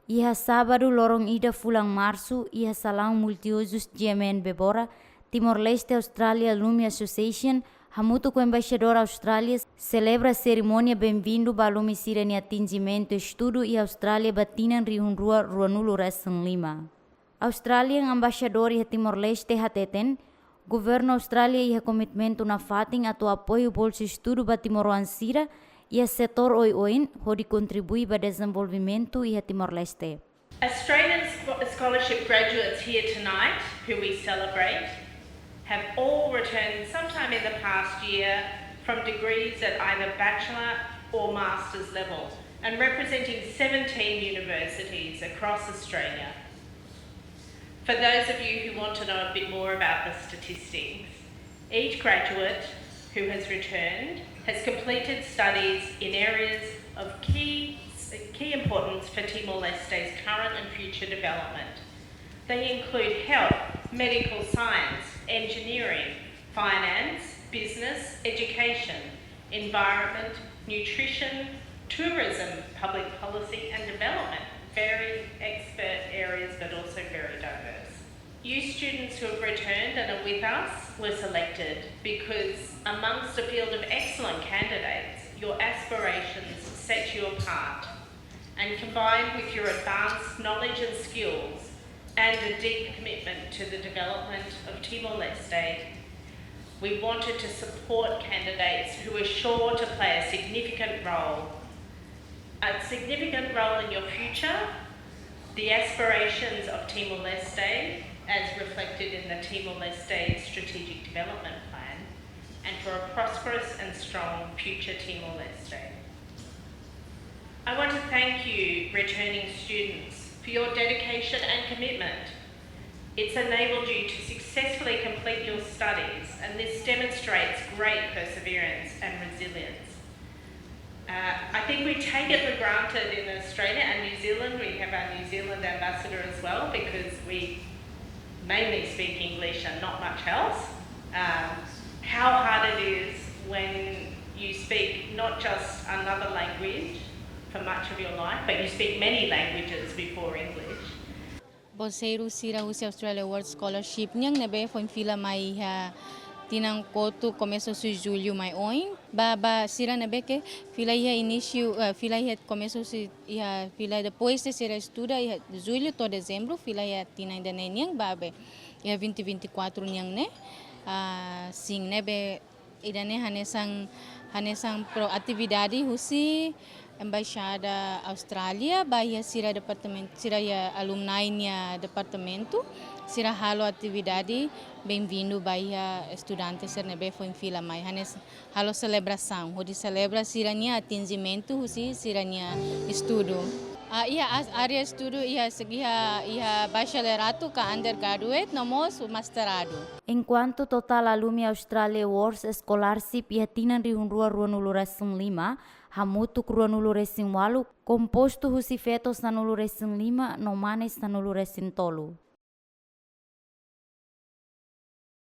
Iha sábado lorong ida fulang março, iha salão multiusos GMN Bebora, Timor-Leste Australia Alumni Association, hamuto com o embaixador Austrália, celebra a Serimonia Bem Vindo para alumni em atingimento estudo e Austrália batinan rihunrua ruanulo resan lima. Austrália embaixador e Timor-Leste hateten, governo Austrália e komitmento na fating atau apoio bolsa estudo para Timor-Leste e a setor oi-oin hodi contribui para desenvolvimento e Timor-Leste. Australian scholarship graduates here tonight, who we celebrate, have all returned sometime in the past year from degrees at either bachelor or master's level and representing 17 universities across Australia. For those of you who want to know a bit more about the statistics, each graduate who has returned has completed studies in areas of key importance for Timor-Leste's current and future development. They include health, medical science, engineering, finance, business, education, environment, nutrition, tourism, public policy and development. Very expert areas but also very diverse. You students who have returned and are with us were selected because amongst a field of excellent candidates, your aspirations set you apart, and combined with your advanced knowledge and skills and a deep commitment to the development of Timor-Leste, we wanted to support candidates who are sure to play a significant role in your future, the aspirations of Timor-Leste as reflected in the Timor-Leste Strategic Development Plan, and for a prosperous and strong future Timor-Leste. I want to thank you, returning students, for your dedication and commitment. It's enabled you to successfully complete your studies, and this demonstrates great perseverance and resilience. I think we take it for granted in Australia and New Zealand. We have our New Zealand ambassador as well because we mainly speak English and not much else. How hard it is when you speak not just another language for much of your life, but you speak many languages before English. Bolseiro sira usi Australia World Scholarship nyang nebe foi fila mai ha tinang kotu começo su julho mai oin ba sira nebe que fila ia início fila ia começo se ia fila depois de ser estuda ia julho to dezembro fila ia tinang da nyang ba be ia 2024 nyang ne sing nebe idane hanesang pro atividade husi Embaixada Austrália, bahia sira departamento, sira ya alumni nia departamento, sira halo atividade bem-vindo bahia estudantes sernebe foi fila mai hanes halo celebração, onde celebra sira nia atingimento, husi sira nia estudo. Ia área estudo ia bacharelato ka undergraduate nomos masterado. Enquanto total alumni Australia Wars Scholarship ia tinan rihunrua ruanulu resin 5, hamutu ruanulu resin 8, composto husi fetos nanulu resin 5, nomanes nanulu resin 3.